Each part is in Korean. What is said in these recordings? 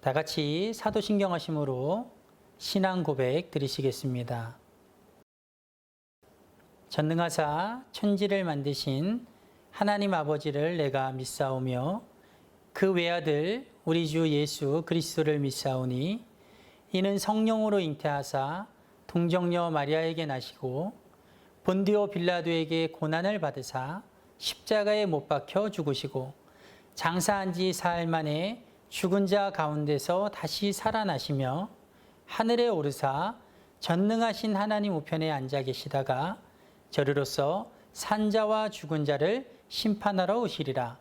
다 같이 사도신경 하심으로 신앙 고백 드리시겠습니다. 전능하사 천지를 만드신 하나님 아버지를 내가 믿사오며 그 외아들 우리 주 예수 그리스도를 믿사오니 이는 성령으로 잉태하사 동정녀 마리아에게 나시고 본디오 빌라도에게 고난을 받으사 십자가에 못 박혀 죽으시고 장사한 지 사흘 만에 죽은 자 가운데서 다시 살아나시며 하늘에 오르사 전능하신 하나님 우편에 앉아 계시다가 저리로서 산자와 죽은 자를 심판하러 오시리라.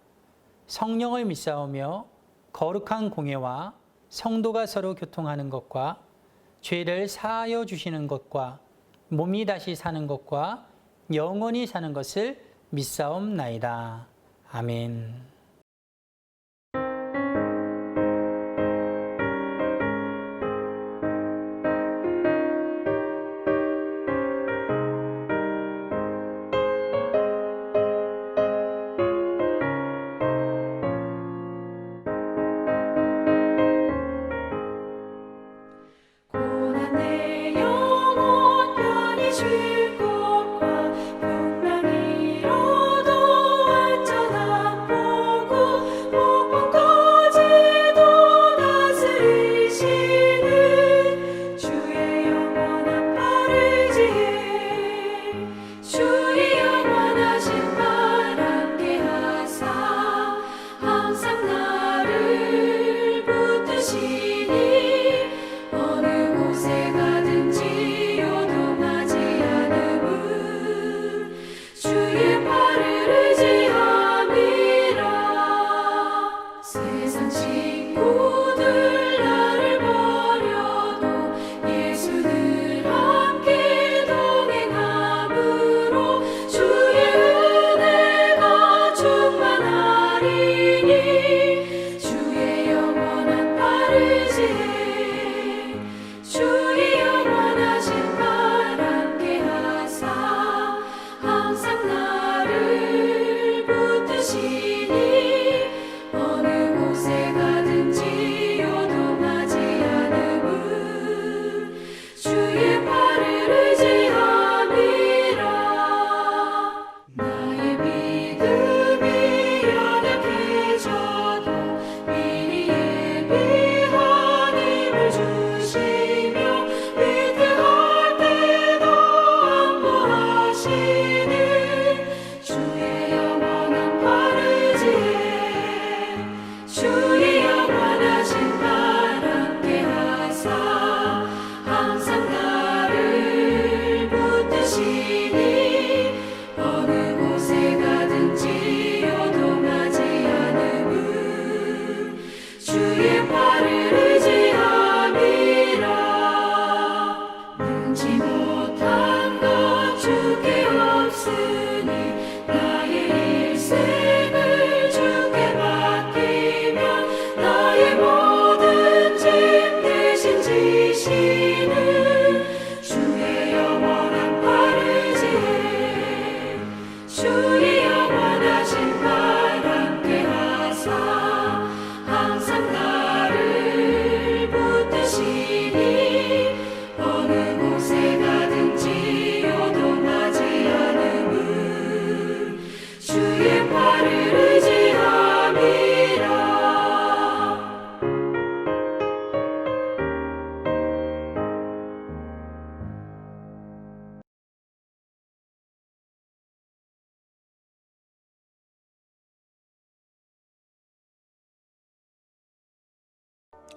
성령을 믿사오며 거룩한 공예와 성도가 서로 교통하는 것과 죄를 사하여 주시는 것과 몸이 다시 사는 것과 영원히 사는 것을 믿사옵나이다. 아멘.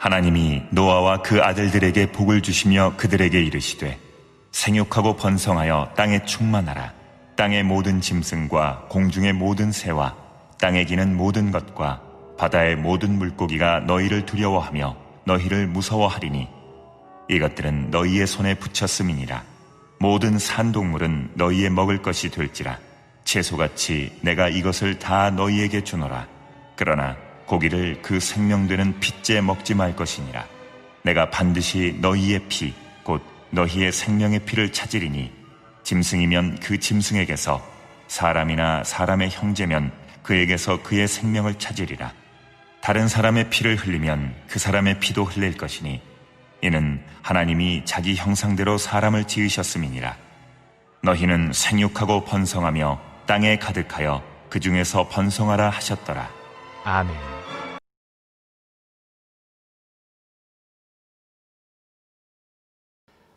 하나님이 노아와 그 아들들에게 복을 주시며 그들에게 이르시되 생육하고 번성하여 땅에 충만하라. 땅의 모든 짐승과 공중의 모든 새와 땅에 기는 모든 것과 바다의 모든 물고기가 너희를 두려워하며 너희를 무서워하리니 이것들은 너희의 손에 붙였음이니라. 모든 산동물은 너희의 먹을 것이 될지라. 채소같이 내가 이것을 다 너희에게 주노라. 그러나 고기를 그 생명되는 핏째 먹지 말 것이니라. 내가 반드시 너희의 피, 곧 너희의 생명의 피를 찾으리니 짐승이면 그 짐승에게서, 사람이나 사람의 형제면 그에게서 그의 생명을 찾으리라. 다른 사람의 피를 흘리면 그 사람의 피도 흘릴 것이니 이는 하나님이 자기 형상대로 사람을 지으셨음이니라. 너희는 생육하고 번성하며 땅에 가득하여 그 중에서 번성하라 하셨더라. 아멘.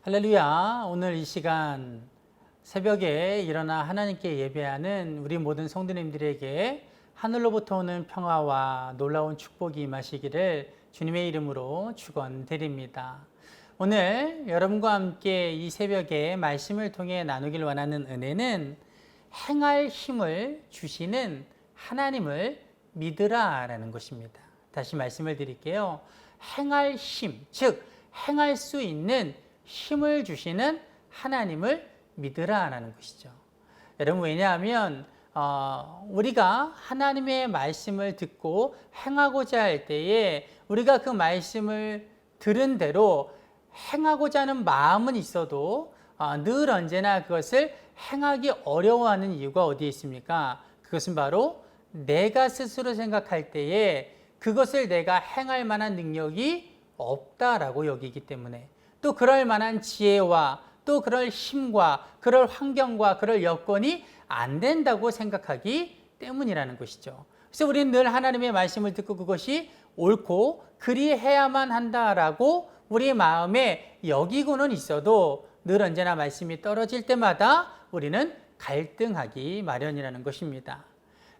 할렐루야. 오늘 이 시간 새벽에 일어나 하나님께 예배하는 우리 모든 성도님들에게 하늘로부터 오는 평화와 놀라운 축복이 임하시기를 주님의 이름으로 축원드립니다. 오늘 여러분과 함께 이 새벽에 말씀을 통해 나누길 원하는 은혜는 행할 힘을 주시는 하나님을 믿으라라는 것입니다. 다시 말씀을 드릴게요. 행할 힘, 즉 행할 수 있는 힘을 주시는 하나님을 믿으라라는 것이죠. 여러분, 왜냐하면 우리가 하나님의 말씀을 듣고 행하고자 할 때에 우리가 그 말씀을 들은 대로 행하고자 하는 마음은 있어도 늘 언제나 그것을 행하기 어려워하는 이유가 어디에 있습니까? 그것은 바로 내가 스스로 생각할 때에 그것을 내가 행할 만한 능력이 없다라고 여기기 때문에, 또 그럴 만한 지혜와 또 그럴 힘과 그럴 환경과 그럴 여건이 안 된다고 생각하기 때문이라는 것이죠. 그래서 우리는 늘 하나님의 말씀을 듣고 그것이 옳고 그리해야만 한다라고 우리 마음에 여기고는 있어도 늘 언제나 말씀이 떨어질 때마다 우리는 갈등하기 마련이라는 것입니다.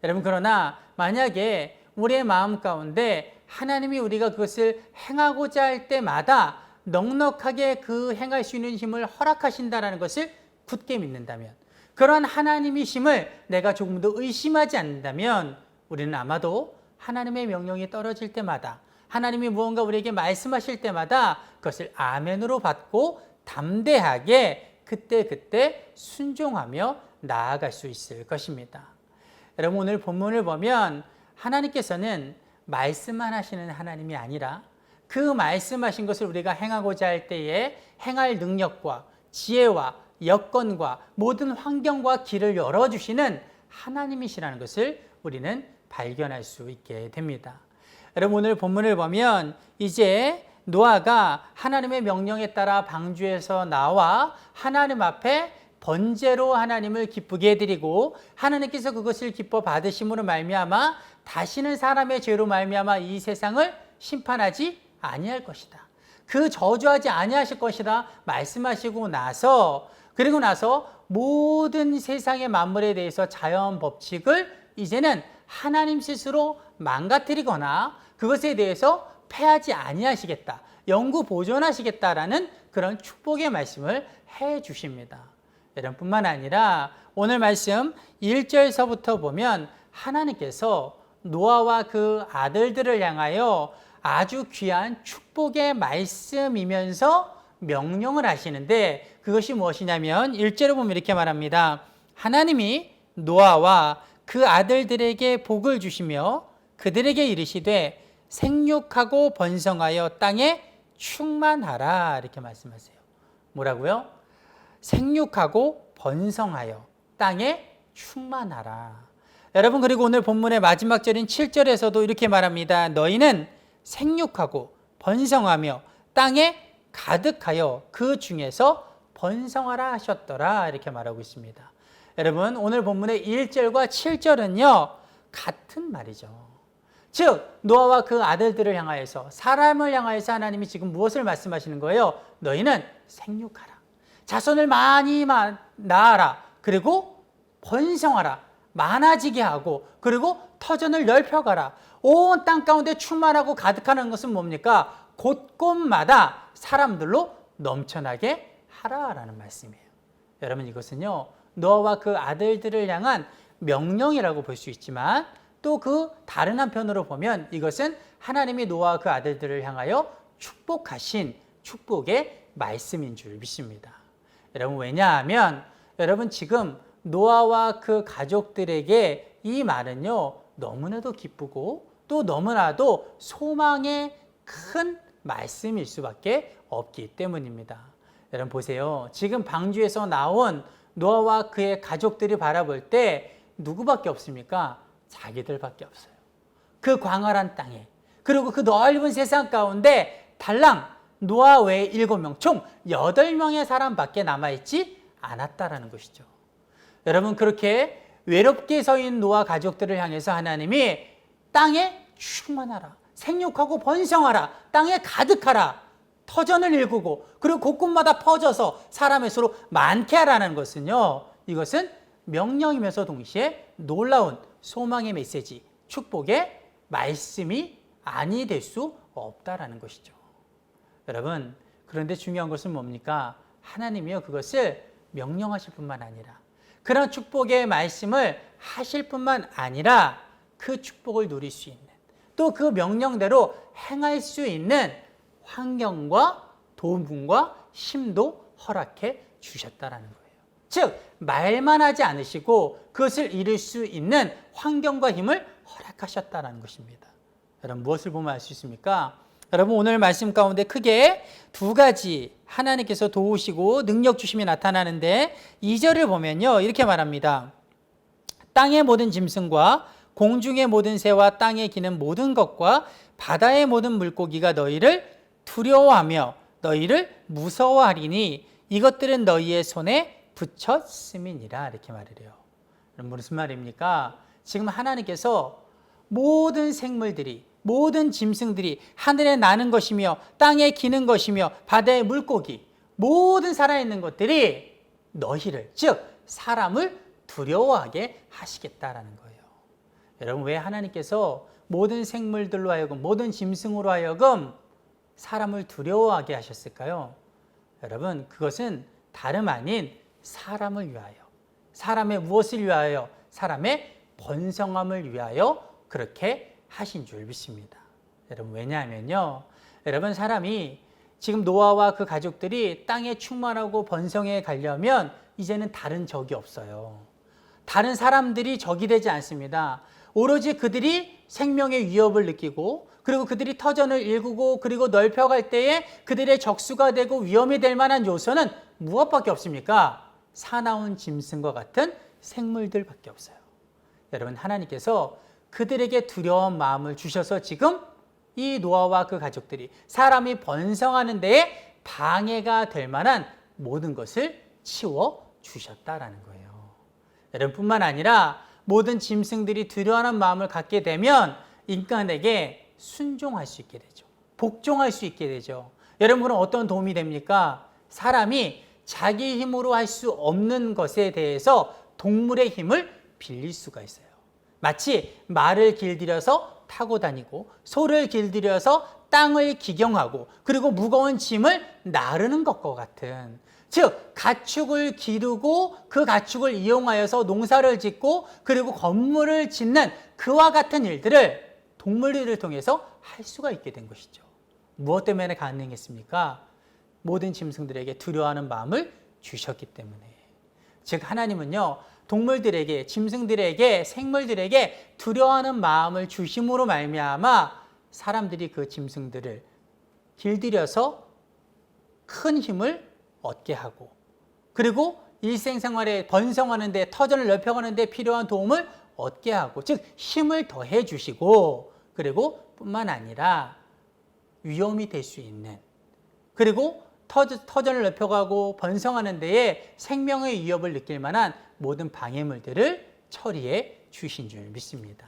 여러분, 그러나 만약에 우리의 마음 가운데 하나님이 우리가 그것을 행하고자 할 때마다 넉넉하게 그 행할 수 있는 힘을 허락하신다는 것을 굳게 믿는다면, 그러한 하나님이심을 내가 조금 더 의심하지 않는다면 우리는 아마도 하나님의 명령이 떨어질 때마다, 하나님이 무언가 우리에게 말씀하실 때마다 그것을 아멘으로 받고 담대하게 그때그때 순종하며 나아갈 수 있을 것입니다. 여러분, 오늘 본문을 보면 하나님께서는 말씀만 하시는 하나님이 아니라 그 말씀하신 것을 우리가 행하고자 할 때에 행할 능력과 지혜와 여건과 모든 환경과 길을 열어주시는 하나님이시라는 것을 우리는 발견할 수 있게 됩니다. 여러분, 오늘 본문을 보면 이제 노아가 하나님의 명령에 따라 방주에서 나와 하나님 앞에 번제로 하나님을 기쁘게 해드리고 하나님께서 그것을 기뻐 받으심으로 말미암아 다시는 사람의 죄로 말미암아 이 세상을 심판하지 아니할 것이다, 그 저주하지 아니하실 것이다 말씀하시고 나서, 그리고 나서 모든 세상의 만물에 대해서 자연 법칙을 이제는 하나님 스스로 망가뜨리거나 그것에 대해서 패하지 아니하시겠다, 영구 보존하시겠다라는 그런 축복의 말씀을 해 주십니다. 여러분뿐만 아니라 오늘 말씀 1절서부터 보면 하나님께서 노아와 그 아들들을 향하여 아주 귀한 축복의 말씀이면서 명령을 하시는데, 그것이 무엇이냐면 1절을 보면 이렇게 말합니다. 하나님이 노아와 그 아들들에게 복을 주시며 그들에게 이르시되 생육하고 번성하여 땅에 충만하라, 이렇게 말씀하세요. 뭐라고요? 생육하고 번성하여 땅에 충만하라. 여러분, 그리고 오늘 본문의 마지막 절인 7절에서도 이렇게 말합니다. 너희는 생육하고 번성하며 땅에 가득하여 그 중에서 번성하라 하셨더라, 이렇게 말하고 있습니다. 여러분, 오늘 본문의 1절과 7절은요 같은 말이죠. 즉 노아와 그 아들들을 향하여서, 사람을 향하여서 하나님이 지금 무엇을 말씀하시는 거예요? 너희는 생육하라, 자손을 많이 낳아라, 그리고 번성하라, 많아지게 하고, 그리고 터전을 넓혀가라. 온 땅 가운데 충만하고 가득하는 것은 뭡니까? 곳곳마다 사람들로 넘쳐나게 하라라는 말씀이에요. 여러분, 이것은요 노아와 그 아들들을 향한 명령이라고 볼 수 있지만, 또 그 다른 한편으로 보면 이것은 하나님이 노아와 그 아들들을 향하여 축복하신 축복의 말씀인 줄 믿습니다. 여러분, 왜냐하면 여러분 지금 노아와 그 가족들에게 이 말은요 너무나도 기쁘고 또 너무나도 소망의 큰 말씀일 수밖에 없기 때문입니다. 여러분 보세요. 지금 방주에서 나온 노아와 그의 가족들이 바라볼 때 누구밖에 없습니까? 자기들밖에 없어요. 그 광활한 땅에, 그리고 그 넓은 세상 가운데 달랑 노아 외에 7명, 총 8명의 사람밖에 남아있지 않았다라는 것이죠. 여러분, 그렇게 외롭게 서 있는 노아 가족들을 향해서 하나님이 땅에 충만하라, 생육하고 번성하라, 땅에 가득하라, 터전을 일구고 그리고 곳곳마다 퍼져서 사람의 수로 많게 하라는 것은요, 이것은 명령이면서 동시에 놀라운 소망의 메시지, 축복의 말씀이 아니 될 수 없다라는 것이죠. 여러분, 그런데 중요한 것은 뭡니까? 하나님이요, 그것을 명령하실 뿐만 아니라 그런 축복의 말씀을 하실 뿐만 아니라 그 축복을 누릴 수 있는, 또 그 명령대로 행할 수 있는 환경과 도움과 힘도 허락해 주셨다라는 거예요. 즉, 말만 하지 않으시고 그것을 이룰 수 있는 환경과 힘을 허락하셨다는 것입니다. 여러분, 무엇을 보면 알 수 있습니까? 여러분, 오늘 말씀 가운데 크게 두 가지 하나님께서 도우시고 능력 주심이 나타나는데 2절을 보면요, 이렇게 말합니다. 땅의 모든 짐승과 공중의 모든 새와 땅에 기는 모든 것과 바다의 모든 물고기가 너희를 두려워하며 너희를 무서워하리니 이것들은 너희의 손에 붙였음이니라, 이렇게 말을 해요. 무슨 말입니까? 지금 하나님께서 모든 생물들이, 모든 짐승들이, 하늘에 나는 것이며 땅에 기는 것이며 바다의 물고기, 모든 살아있는 것들이 너희를, 즉 사람을 두려워하게 하시겠다라는 거예요. 여러분, 왜 하나님께서 모든 생물들로 하여금, 모든 짐승으로 하여금 사람을 두려워하게 하셨을까요? 여러분, 그것은 다름 아닌 사람을 위하여, 사람의 무엇을 위하여? 사람의 번성함을 위하여 그렇게 하신 줄 믿습니다. 여러분, 왜냐하면요, 여러분, 사람이 지금 노아와 그 가족들이 땅에 충만하고 번성해 가려면 이제는 다른 적이 없어요. 다른 사람들이 적이 되지 않습니다. 오로지 그들이 생명의 위협을 느끼고 그리고 그들이 터전을 일구고 그리고 넓혀갈 때에 그들의 적수가 되고 위험이 될 만한 요소는 무엇밖에 없습니까? 사나운 짐승과 같은 생물들밖에 없어요. 여러분, 하나님께서 그들에게 두려운 마음을 주셔서 지금 이 노아와 그 가족들이 사람이 번성하는 데에 방해가 될 만한 모든 것을 치워 주셨다라는 거예요. 여러분, 뿐만 아니라 모든 짐승들이 두려워하는 마음을 갖게 되면 인간에게 순종할 수 있게 되죠. 복종할 수 있게 되죠. 여러분은 어떤 도움이 됩니까? 사람이 자기 힘으로 할 수 없는 것에 대해서 동물의 힘을 빌릴 수가 있어요. 마치 말을 길들여서 타고 다니고 소를 길들여서 땅을 기경하고 그리고 무거운 짐을 나르는 것과 같은, 즉 가축을 기르고 그 가축을 이용하여서 농사를 짓고 그리고 건물을 짓는 그와 같은 일들을 동물들을 통해서 할 수가 있게 된 것이죠. 무엇 때문에 가능했습니까? 모든 짐승들에게 두려워하는 마음을 주셨기 때문에. 즉 하나님은요, 동물들에게, 짐승들에게, 생물들에게 두려워하는 마음을 주심으로 말미암아 사람들이 그 짐승들을 길들여서 큰 힘을 얻게 하고 그리고 일생생활에 번성하는 데, 터전을 넓혀가는 데 필요한 도움을 얻게 하고, 즉 힘을 더해 주시고 그리고 뿐만 아니라 위험이 될 수 있는, 그리고 터전을 넓혀가고 번성하는 데에 생명의 위협을 느낄 만한 모든 방해물들을 처리해 주신 줄 믿습니다.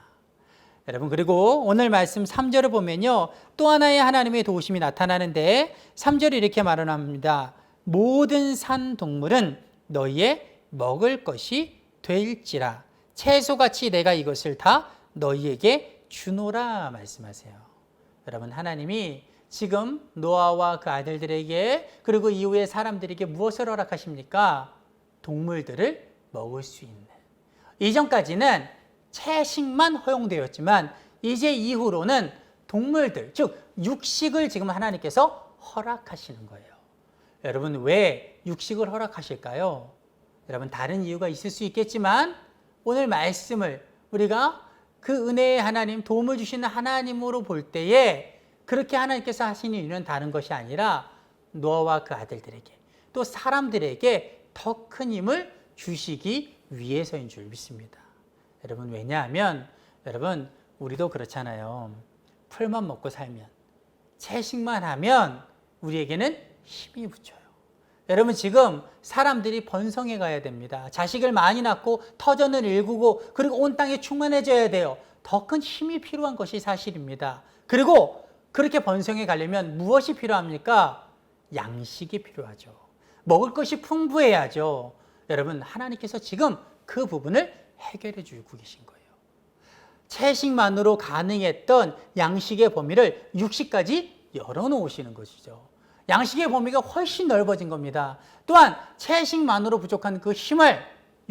여러분, 그리고 오늘 말씀 3절을 보면요, 또 하나의 하나님의 도우심이 나타나는데 3절이 이렇게 말을 합니다. 모든 산 동물은 너희의 먹을 것이 될지라 채소같이 내가 이것을 다 너희에게 주노라 말씀하세요. 여러분, 하나님이 지금 노아와 그 아들들에게 그리고 이후의 사람들에게 무엇을 허락하십니까? 동물들을 먹을 수 있는. 이전까지는 채식만 허용되었지만 이제 이후로는 동물들, 즉 육식을 지금 하나님께서 허락하시는 거예요. 여러분, 왜 육식을 허락하실까요? 여러분, 다른 이유가 있을 수 있겠지만 오늘 말씀을 우리가 그 은혜의 하나님, 도움을 주시는 하나님으로 볼 때에 그렇게 하나님께서 하시는 이유는 다른 것이 아니라 노아와 그 아들들에게 또 사람들에게 더 큰 힘을 주시기 위해서인 줄 믿습니다. 여러분, 왜냐하면 여러분, 우리도 그렇잖아요. 풀만 먹고 살면, 채식만 하면 우리에게는 힘이 붙여요. 여러분, 지금 사람들이 번성해 가야 됩니다. 자식을 많이 낳고 터전을 일구고 그리고 온 땅에 충만해져야 돼요. 더 큰 힘이 필요한 것이 사실입니다. 그리고 그렇게 번성해 가려면 무엇이 필요합니까? 양식이 필요하죠. 먹을 것이 풍부해야죠. 여러분, 하나님께서 지금 그 부분을 해결해 주고 계신 거예요. 채식만으로 가능했던 양식의 범위를 육식까지 열어놓으시는 것이죠. 양식의 범위가 훨씬 넓어진 겁니다. 또한 채식만으로 부족한 그 힘을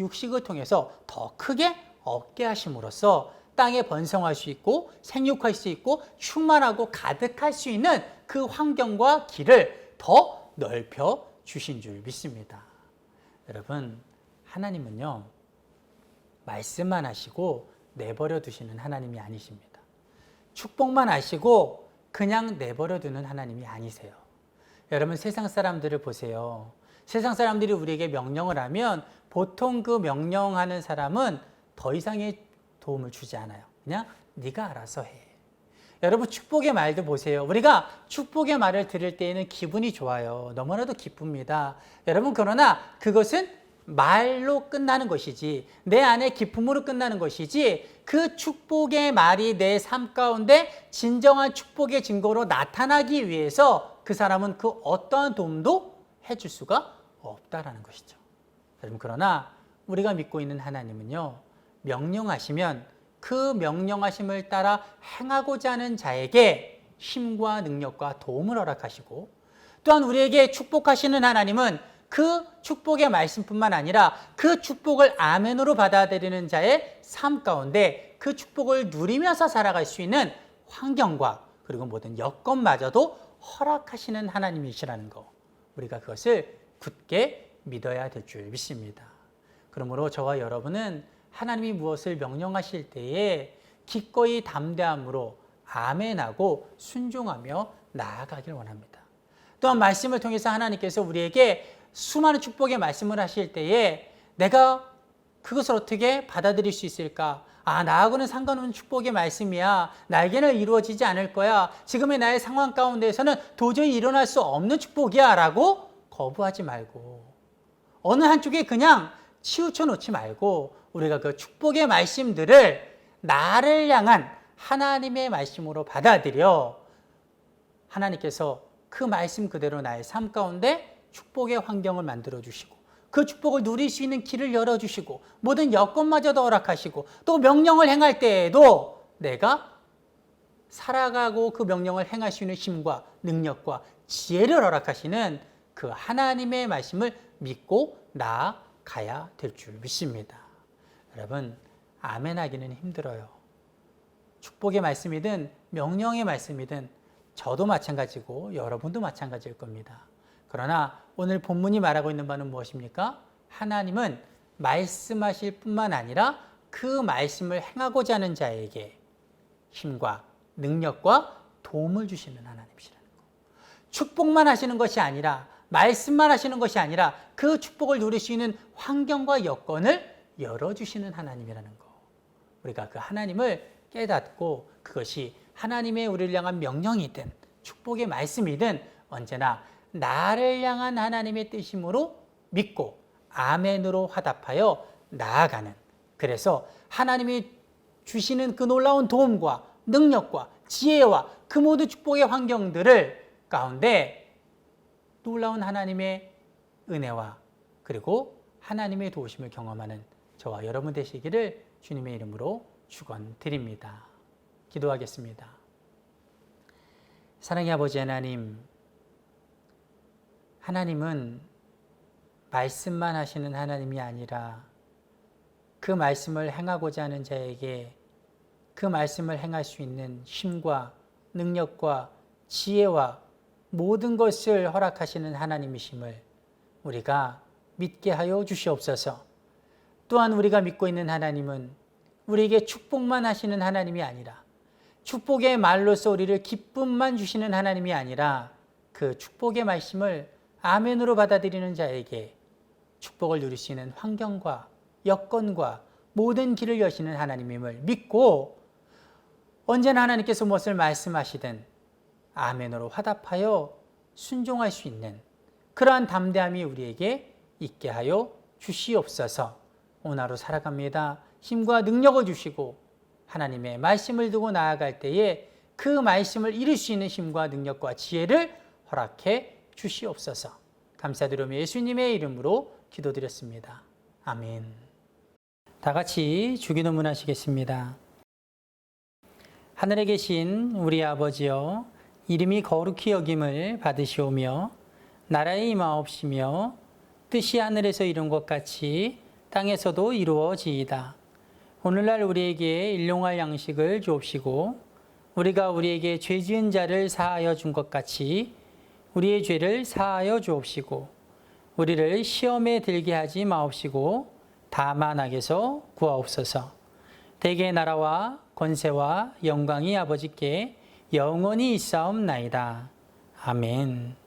육식을 통해서 더 크게 얻게 하심으로써 땅에 번성할 수 있고 생육할 수 있고 충만하고 가득할 수 있는 그 환경과 길을 더 넓혀 주신 줄 믿습니다. 여러분, 하나님은요, 말씀만 하시고 내버려 두시는 하나님이 아니십니다. 축복만 하시고 그냥 내버려 두는 하나님이 아니세요. 여러분, 세상 사람들을 보세요. 세상 사람들이 우리에게 명령을 하면 보통 그 명령하는 사람은 더 이상의 도움을 주지 않아요. 그냥 네가 알아서 해. 여러분, 축복의 말도 보세요. 우리가 축복의 말을 들을 때에는 기분이 좋아요. 너무나도 기쁩니다. 여러분, 그러나 그것은 말로 끝나는 것이지, 내 안에 기쁨으로 끝나는 것이지, 그 축복의 말이 내 삶 가운데 진정한 축복의 증거로 나타나기 위해서 그 사람은 그 어떠한 도움도 해줄 수가 없다라는 것이죠. 여러분, 그러나 우리가 믿고 있는 하나님은요, 명령하시면 그 명령하심을 따라 행하고자 하는 자에게 힘과 능력과 도움을 허락하시고, 또한 우리에게 축복하시는 하나님은 그 축복의 말씀뿐만 아니라 그 축복을 아멘으로 받아들이는 자의 삶 가운데 그 축복을 누리면서 살아갈 수 있는 환경과 그리고 모든 여건마저도 허락하시는 하나님이시라는 거, 우리가 그것을 굳게 믿어야 될 줄 믿습니다. 그러므로 저와 여러분은 하나님이 무엇을 명령하실 때에 기꺼이 담대함으로 아멘하고 순종하며 나아가길 원합니다. 또한 말씀을 통해서 하나님께서 우리에게 수많은 축복의 말씀을 하실 때에 내가 그것을 어떻게 받아들일 수 있을까? 나하고는 상관없는 축복의 말씀이야. 나에게는 이루어지지 않을 거야. 지금의 나의 상황 가운데에서는 도저히 일어날 수 없는 축복이야 라고 거부하지 말고, 어느 한쪽에 그냥 치우쳐 놓지 말고 우리가 그 축복의 말씀들을 나를 향한 하나님의 말씀으로 받아들여 하나님께서 그 말씀 그대로 나의 삶 가운데 축복의 환경을 만들어 주시고 그 축복을 누릴 수 있는 길을 열어주시고 모든 여건마저도 허락하시고 또 명령을 행할 때에도 내가 살아가고 그 명령을 행할 수 있는 힘과 능력과 지혜를 허락하시는 그 하나님의 말씀을 믿고 나아가야 될 줄 믿습니다. 여러분, 아멘하기는 힘들어요. 축복의 말씀이든 명령의 말씀이든 저도 마찬가지고 여러분도 마찬가지일 겁니다. 그러나 오늘 본문이 말하고 있는 바는 무엇입니까? 하나님은 말씀하실 뿐만 아니라 그 말씀을 행하고자 하는 자에게 힘과 능력과 도움을 주시는 하나님이시라는 거. 축복만 하시는 것이 아니라, 말씀만 하시는 것이 아니라 그 축복을 누릴 수 있는 환경과 여건을 열어주시는 하나님이라는 거. 우리가 그 하나님을 깨닫고 그것이 하나님의 우리를 향한 명령이든 축복의 말씀이든 언제나 나를 향한 하나님의 뜻임으로 믿고 아멘으로 화답하여 나아가는, 그래서 하나님이 주시는 그 놀라운 도움과 능력과 지혜와 그 모든 축복의 환경들을 가운데 놀라운 하나님의 은혜와 그리고 하나님의 도우심을 경험하는 저와 여러분 되시기를 주님의 이름으로 축원드립니다. 기도하겠습니다. 사랑의 아버지 하나님, 하나님은 말씀만 하시는 하나님이 아니라 그 말씀을 행하고자 하는 자에게 그 말씀을 행할 수 있는 힘과 능력과 지혜와 모든 것을 허락하시는 하나님이심을 우리가 믿게 하여 주시옵소서. 또한 우리가 믿고 있는 하나님은 우리에게 축복만 하시는 하나님이 아니라, 축복의 말로서 우리를 기쁨만 주시는 하나님이 아니라 그 축복의 말씀을 아멘으로 받아들이는 자에게 축복을 누릴 수 있는 환경과 여건과 모든 길을 여시는 하나님임을 믿고 언제나 하나님께서 무엇을 말씀하시든 아멘으로 화답하여 순종할 수 있는 그러한 담대함이 우리에게 있게 하여 주시옵소서. 오늘 하루 살아갑니다. 힘과 능력을 주시고 하나님의 말씀을 두고 나아갈 때에 그 말씀을 이룰 수 있는 힘과 능력과 지혜를 허락해 주시옵소서. 감사드리며 예수님의 이름으로 기도드렸습니다. 아멘. 다 같이 주기도문 하시겠습니다. 하늘에 계신 우리 아버지여, 이름이 거룩히 여김을 받으시오며 나라의 임하옵시며 뜻이 하늘에서 이룬 것 같이 땅에서도 이루어지이다. 오늘날 우리에게 일용할 양식을 주옵시고 우리가 우리에게 죄 지은 자를 사하여 준 것 같이 우리의 죄를 사하여 주옵시고 우리를 시험에 들게 하지 마옵시고 다만 악에서 구하옵소서. 대개의 나라와 권세와 영광이 아버지께 영원히 있사옵나이다. 아멘.